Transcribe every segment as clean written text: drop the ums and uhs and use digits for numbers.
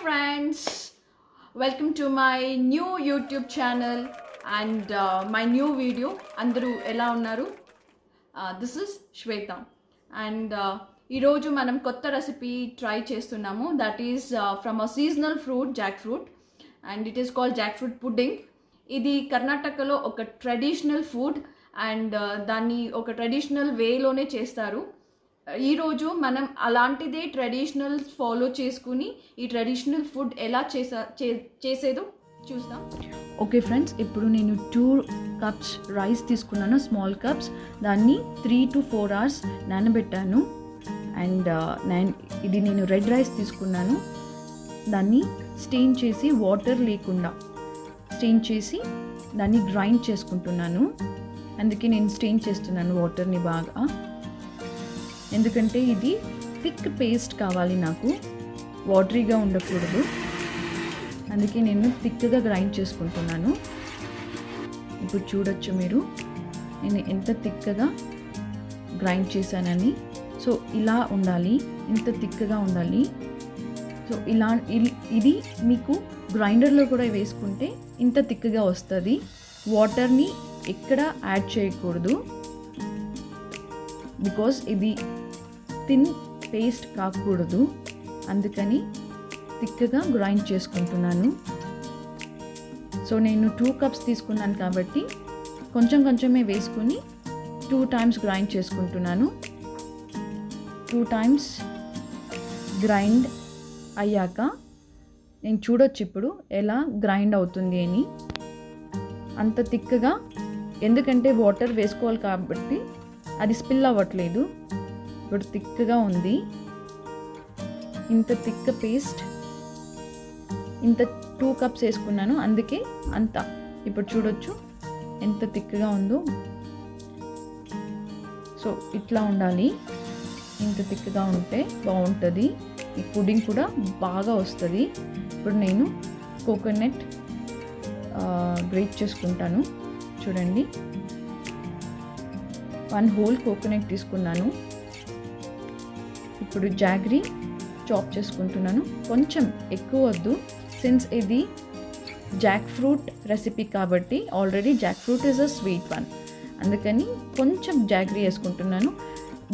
friends, welcome to my new YouTube channel and my new video. Andaru ela unnaru? This is Shweta and ee roju manam kotta recipe try chestunnamu, that is from a seasonal fruit, jackfruit, and it is called jackfruit pudding. ఇది కర్ణాటకలో ఒక traditional food and దాన్ని ఒక traditional వేలోనే చేస్తారు. ఈరోజు మనం అలాంటిదే traditional follow చేసుకుని ఈ ట్రెడిషనల్ ఫుడ్ ఎలా చేసేదో చూద్దాం. ఓకే ఫ్రెండ్స్, ఇప్పుడు నేను 2 కప్స్ రైస్ తీసుకున్నాను, స్మాల్ కప్స్. దాన్ని 3 to 4 hours నానబెట్టాను. అండ్ నేను రెడ్ రైస్ తీసుకున్నాను. దాన్ని స్టెయిన్ చేసి, వాటర్ లేకుండా స్టెయిన్ చేసి దాన్ని గ్రైండ్ చేసుకుంటున్నాను. అందుకే నేను స్టెయిన్ చేస్తున్నాను వాటర్ని బాగా, ఎందుకంటే ఇది థిక్ పేస్ట్ కావాలి నాకు, వాటరీగా ఉండకూడదు. అందుకే నేను థిక్గా గ్రైండ్ చేసుకుంటున్నాను. ఇప్పుడు చూడొచ్చు మీరు నేను ఎంత థిక్గా గ్రైండ్ చేశానని. సో ఇలా ఉండాలి, ఇంత థిక్గా ఉండాలి. సో ఇది మీకు గ్రైండర్లో కూడా వేసుకుంటే ఇంత థిక్గా వస్తుంది. వాటర్ని ఎక్కడ యాడ్ చేయకూడదు, బికాజ్ ఇది థిన్ పేస్ట్ కాకూడదు. అందుకని థిక్గా గ్రైండ్ చేసుకుంటున్నాను. సో నేను 2 కప్స్ తీసుకున్నాను కాబట్టి కొంచెమే వేసుకొని 2 times గ్రైండ్ చేసుకుంటున్నాను. 2 times గ్రైండ్ అయ్యాక నేను చూడొచ్చు ఇప్పుడు ఎలా గ్రైండ్ అవుతుంది అని. అంత థిక్గా, ఎందుకంటే వాటర్ వేసుకోవాలి కాబట్టి అది స్పిల్ అవ్వట్లేదు. ఇప్పుడు థిక్గా ఉంది, ఇంత థిక్ పేస్ట్. ఇంత 2 కప్స్ వేసుకున్నాను, అందుకే అంత. ఇప్పుడు చూడొచ్చు ఎంత థిక్గా ఉందో. సో ఇట్లా ఉండాలి, ఇంత థిక్గా ఉంటే బాగుంటుంది. ఈ పుడింగ్ కూడా బాగా వస్తుంది. ఇప్పుడు నేను కోకోనట్ గ్రేట్ చేసుకుంటాను. చూడండి, 1 whole కోకోనట్ తీసుకున్నాను. ఇప్పుడు జాగ్రీ చాప్ చేసుకుంటున్నాను. కొంచెం ఎక్కువ వద్దు, సిన్స్ ఇది జాక్ ఫ్రూట్ రెసిపీ కాబట్టి, already Jack fruit is a sweet one. అందుకని కొంచెం జాగ్రీ వేసుకుంటున్నాను.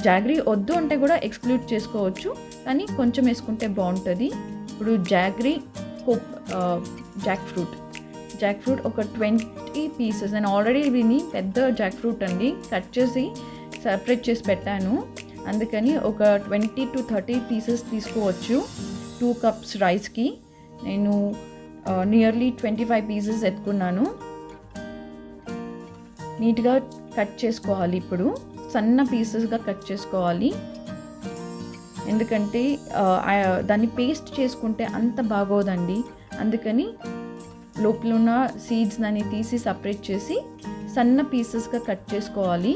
జాగ్రీ వద్దు అంటే కూడా ఎక్స్క్లూడ్ చేసుకోవచ్చు, కానీ కొంచెం వేసుకుంటే బాగుంటుంది. ఇప్పుడు జాగ్రీ, జాక్ ఫ్రూట్ ఒక 20 pieces. నేను ఆల్రెడీ దీన్ని పెద్ద జాక్ ఫ్రూట్ అండి కట్ చేసి సపరేట్ చేసి పెట్టాను. అందుకని ఒక 20 to 30 pieces తీసుకోవచ్చు. 2 cups రైస్కి నేను నియర్లీ 25 pieces ఎత్తుకున్నాను. నీట్గా కట్ చేసుకోవాలి. ఇప్పుడు సన్న పీసెస్గా కట్ చేసుకోవాలి, ఎందుకంటే దాన్ని పేస్ట్ చేసుకుంటే అంత బాగోదండి. అందుకని లోపల ఉన్న సీడ్స్ దాన్ని తీసి సపరేట్ చేసి సన్న పీసెస్గా కట్ చేసుకోవాలి.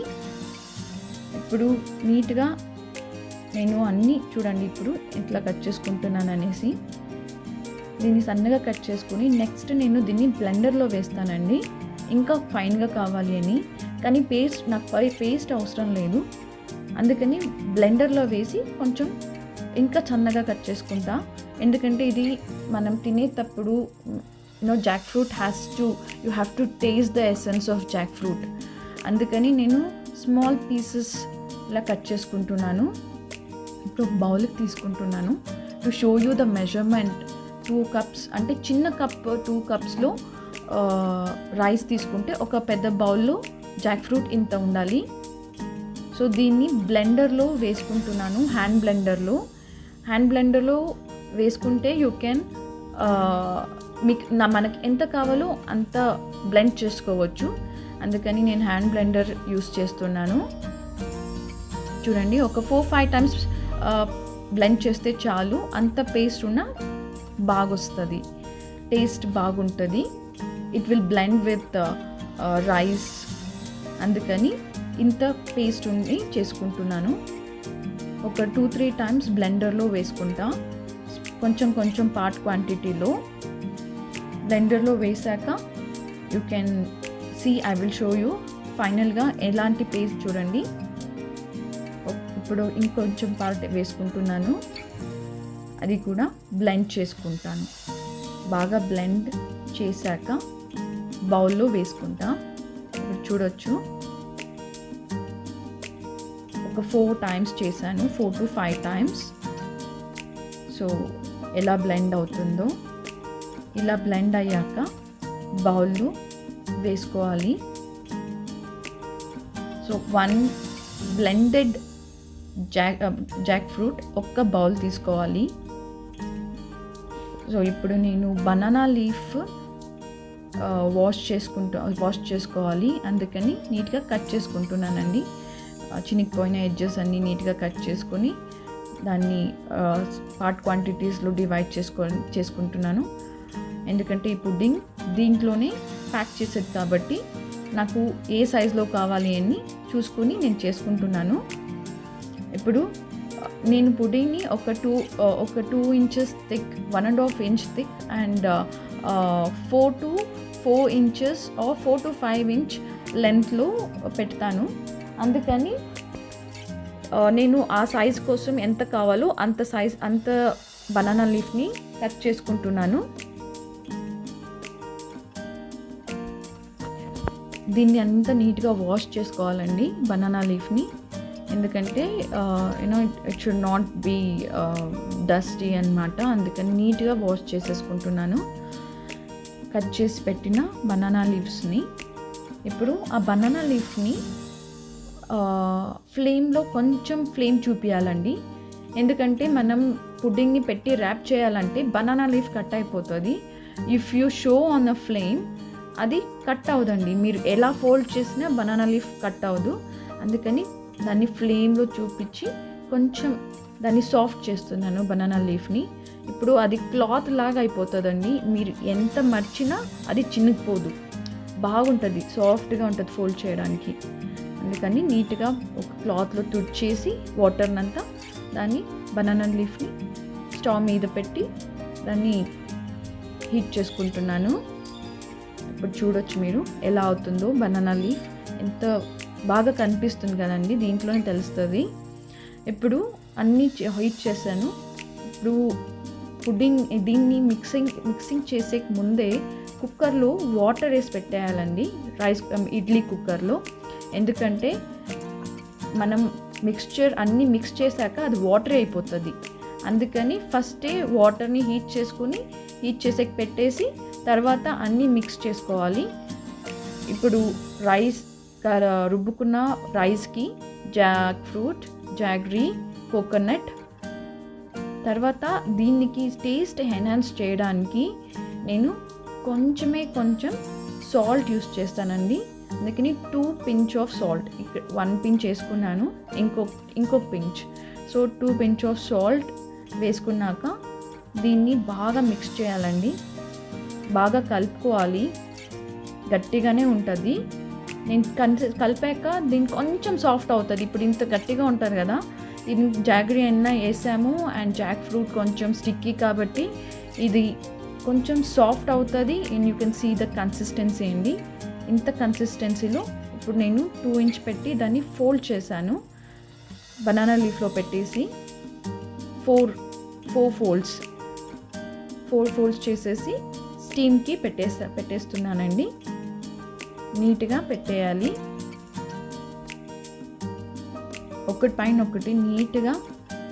ఇప్పుడు నీట్గా నేను అన్నీ చూడండి ఇప్పుడు ఇట్లా కట్ చేసుకుంటున్నాను అనేసి దీన్ని సన్నగా కట్ చేసుకుని నెక్స్ట్ నేను దీన్ని బ్లెండర్లో వేస్తానండి, ఇంకా ఫైన్గా కావాలి అని. కానీ నాకు పేస్ట్ అవసరం లేదు, అందుకని బ్లెండర్లో వేసి కొంచెం ఇంకా సన్నగా కట్ చేసుకుంటా. ఎందుకంటే ఇది మనం తినేటప్పుడు Jack fruit you have to taste the essence of Jack fruit. అందుకని నేను స్మాల్ పీసెస్ ఇలా కట్ చేసుకుంటున్నాను. ఇప్పుడు బౌల్కి తీసుకుంటున్నాను to show you the measurement. 2 cups అంటే చిన్న కప్ 2 cupsలో రైస్ తీసుకుంటే ఒక పెద్ద బౌల్లో జాక్ ఫ్రూట్ ఇంత ఉండాలి. సో దీన్ని బ్లెండర్లో వేసుకుంటున్నాను, హ్యాండ్ బ్లెండర్లో వేసుకుంటే యూ కెన్ మనకి ఎంత కావాలో అంత బ్లెండ్ చేసుకోవచ్చు. అందుకని నేను హ్యాండ్ బ్లెండర్ యూస్ చేస్తున్నాను. చూడండి, ఒక 4-5 times బ్లెండ్ చేస్తే చాలు. అంత పేస్ట్ ఉన్న బాగొస్తుంది, టేస్ట్ బాగుంటుంది. It will blend with rice. అందుకని ఇంత పేస్ట్ ఉండి చేసుకుంటున్నాను. ఒక 2-3 times బ్లెండర్లో వేసుకుంటా, కొంచెం పార్ట్ క్వాంటిటీలో. బ్లెండర్లో వేసాక you can see, I will show you ఫైనల్గా ఎలాంటి పేస్ట్. చూడండి, ఇప్పుడు ఇంకొంచెం పార్ట్ వేసుకుంటున్నాను. అది కూడా బ్లెండ్ చేసుకుంటాను. బాగా బ్లెండ్ చేశాక బౌల్లో వేసుకుంటా. ఇప్పుడు చూడొచ్చు, ఒక 4 times చేశాను, 4 to 5 times. సో ఎలా బ్లెండ్ అవుతుందో, ఇలా బ్లెండ్ అయ్యాక బౌల్లో వేసుకోవాలి. సో 1 బ్లెండెడ్ జాక్ ఫ్రూట్ ఒక్క బౌల్ తీసుకోవాలి. సో ఇప్పుడు నేను బనానా లీఫ్ వాష్ చేసుకోవాలి, అందుకని నీట్గా కట్ చేసుకుంటున్నానండి. చినిగిపోయిన ఎడ్జెస్ అన్నీ నీట్గా కట్ చేసుకొని దాన్ని పార్ట్ క్వాంటిటీస్లో డివైడ్ చేసుకుంటున్నాను. ఎందుకంటే ఈ పుడ్డింగ్ దీంట్లోనే ప్యాక్ చేసేది కాబట్టి నాకు ఏ సైజులో కావాలి అని చూసుకొని నేను చేసుకుంటున్నాను. ఇప్పుడు నేను పుడ్డింగ్ని ఒక 2 inches thick, 1.5 inch thick and 4 to 4 inches or 4 to 5 inch లెంత్లో పెడతాను. అందుకని నేను ఆ సైజ్ కోసం ఎంత కావాలో అంత బనానా లీఫ్ని కట్ చేసుకుంటున్నాను. దీన్ని అంతా నీట్గా వాష్ చేసుకోవాలండి బనానా లీఫ్ని, ఎందుకంటే it should not be dusty అన్నమాట. అందుకని నీట్గా వాష్ చేసేసుకుంటున్నాను కట్ చేసి పెట్టిన బనానా లీవ్స్ని. ఇప్పుడు ఆ బనానా లీఫ్ని ఫ్లేమ్లో కొంచెం ఫ్లేమ్ చూపించాలండి, ఎందుకంటే మనం పుడ్డింగ్ని పెట్టి ర్యాప్ చేయాలంటే బనానా లీఫ్ కట్ అయిపోతుంది. If you show on the flame అది కట్ అవ్వదండి, మీరు ఎలా ఫోల్డ్ చేసినా బనానా లీఫ్ కట్ అవ్వదు. అందుకని దాన్ని ఫ్లేమ్లో చూపించి కొంచెం దాన్ని సాఫ్ట్ చేస్తున్నాను బనానా లీఫ్ని. ఇప్పుడు అది క్లాత్ లాగా అయిపోతుందండి, మీరు ఎంత మర్చినా అది చినిగిపోదు, బాగుంటుంది, సాఫ్ట్గా ఉంటుంది ఫోల్డ్ చేయడానికి. అందుకని నీట్గా ఒక క్లాత్లో తుడిచేసి వాటర్నంతా దాన్ని బనానా లీఫ్ని స్టవ్ మీద పెట్టి దాన్ని హీట్ చేసుకుంటున్నాను. ఇప్పుడు చూడొచ్చు మీరు ఎలా అవుతుందో, బనానా లీఫ్ ఎంత బాగా కనిపిస్తుంది కదండి, దీంట్లోనే తెలుస్తుంది. ఇప్పుడు అన్నీ హీట్ చేశాను. ఇప్పుడు దీన్ని మిక్సింగ్ చేసే ముందే కుక్కర్లో వాటర్ వేసి పెట్టేయాలండి, ఇడ్లీ కుక్కర్లో. ఎందుకంటే మనం అన్నీ మిక్స్ చేశాక అది వాటర్ అయిపోతుంది. అందుకని ఫస్టే వాటర్ని హీట్ చేసే పెట్టేసి తర్వాత అన్నీ మిక్స్ చేసుకోవాలి. ఇప్పుడు రుబ్బుకున్న రైస్కి జాక్ ఫ్రూట్, జాగ్రీ, కోకోనట్, తర్వాత దీనికి టేస్ట్ ఎన్హాన్స్ చేయడానికి నేను కొంచెం సాల్ట్ యూస్ చేస్తానండి. అందుకని 2 pinch ఆఫ్ సాల్ట్, ఇక్కడ 1 pinch వేసుకున్నాను, ఇంకో pinch. So 2 pinch of salt వేసుకున్నాక దీన్ని బాగా మిక్స్ చేయాలండి, బాగా కలుపుకోవాలి, గట్టిగానే ఉంటుంది. నేను కలిపాక దీన్ని కొంచెం సాఫ్ట్ అవుతుంది. ఇప్పుడు ఇంత గట్టిగా ఉంటుంది కదా, దీన్ని జాగ్రీ అయినా వేసాము అండ్ జాక్ ఫ్రూట్ కొంచెం స్టిక్కీ కాబట్టి ఇది కొంచెం సాఫ్ట్ అవుతుంది. And you can see the consistency అండి, ఇంత కన్సిస్టెన్సీలో. ఇప్పుడు నేను 2 inch పెట్టి దాన్ని ఫోల్డ్ చేశాను, బనానా లీఫ్లో పెట్టేసి 4 ఫోల్డ్స్ చేసేసి స్టీమ్కి పెట్టేస్తున్నానండి. నీట్గా పెట్టేయాలి, ఒకటి పైన ఒకటి నీట్గా,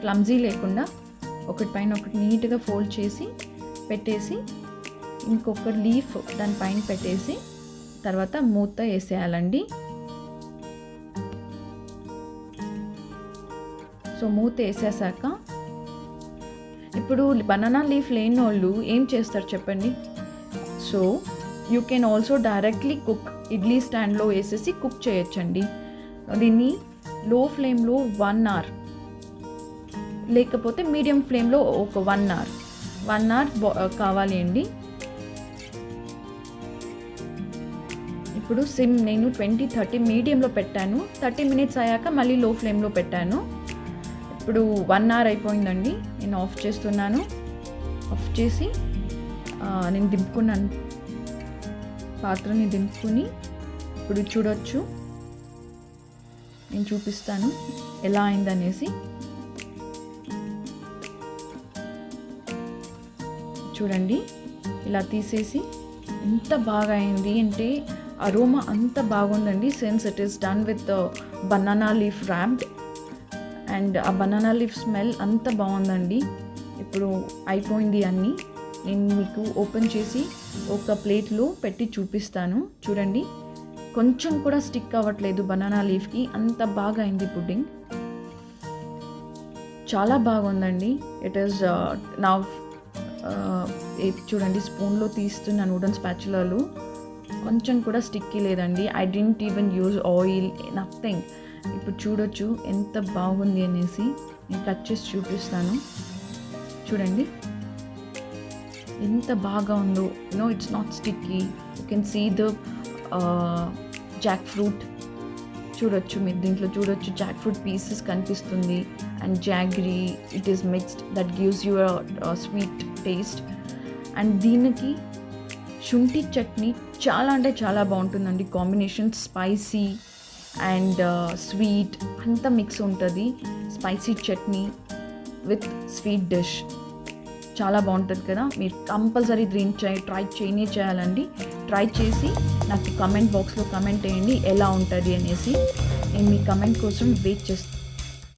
క్లమ్జీ లేకుండా ఒకటి పైన ఒకటి నీట్గా ఫోల్డ్ చేసి పెట్టేసి ఇంకొక లీఫ్ దానిపైన పెట్టేసి తర్వాత మూత వేసేయాలండి. సో మూత వేసేసాక ఇప్పుడు బనానా లీఫ్ లేని వాళ్ళు ఏం చేస్తారు చెప్పండి? So you can also directly cook, idli స్టాండ్లో వేసేసి కుక్ చేయొచ్చండి. దీన్ని లో ఫ్లేమ్లో 1 hour, లేకపోతే మీడియం ఫ్లేమ్లో ఒక 1 hour కావాలి అండి. ఇప్పుడు సిమ్ నేను 20-30 మీడియంలో పెట్టాను, 30 minutes అయ్యాక మళ్ళీ లో ఫ్లేమ్లో పెట్టాను. ఇప్పుడు 1 hour అయిపోయిందండి, నేను ఆఫ్ చేస్తున్నాను. ఆఫ్ చేసి నేను దింపుకున్నాను, పాత్రని దింపుకుని ఇప్పుడు చూడొచ్చు, నేను చూపిస్తాను ఎలా అయిందనేసి. చూడండి ఇలా తీసేసి ఎంత బాగా అయింది అంటే అరోమా అంత బాగుందండి. Since it is done with banana leaf wrapped and ఆ బనానా లీఫ్ స్మెల్ అంత బాగుందండి. ఇప్పుడు అయిపోయింది అన్నీ. నేను మీకు ఓపెన్ చేసి ఒక ప్లేట్లో పెట్టి చూపిస్తాను. చూడండి కొంచెం కూడా స్టిక్ అవ్వట్లేదు బనానా లీఫ్కి, అంత బాగా అయింది పుడ్డింగ్. చాలా బాగుందండి. ఇట్ ఈస్ నా చూడండి స్పూన్లో తీస్తున్నాను వుడెన్ స్పాచులాలు, కొంచెం కూడా స్టిక్కీ లేదండి. I didn't even use oil, nothing. ఇప్పుడు చూడొచ్చు ఎంత బాగుంది అనేసి. నేను కట్ చేసి చూపిస్తాను. చూడండి ఎంత బాగా ఉందో. It's not sticky. You can see the jackfruit చూడొచ్చు, మీరు దీంట్లో చూడొచ్చు జాక్ ఫ్రూట్ పీసెస్ కనిపిస్తుంది. And jaggery it is mixed that gives you sweet taste. And దీనికి శుంఠి చట్నీ చాలా అంటే చాలా బాగుంటుందండి. కాంబినేషన్ స్పైసీ అండ్ స్వీట్ అంతా మిక్స్ ఉంటుంది. Spicy chutney with sweet dish చాలా బాగుంటుంది కదా. మీరు కంపల్సరీ ట్రై చేయాలండి. ట్రై చేసి నాకు కమెంట్ బాక్స్లో కమెంట్ చేయండి ఎలా ఉంటుంది అనేసి. నేను మీ కమెంట్ కోసం వెయిట్ చేస్తాను.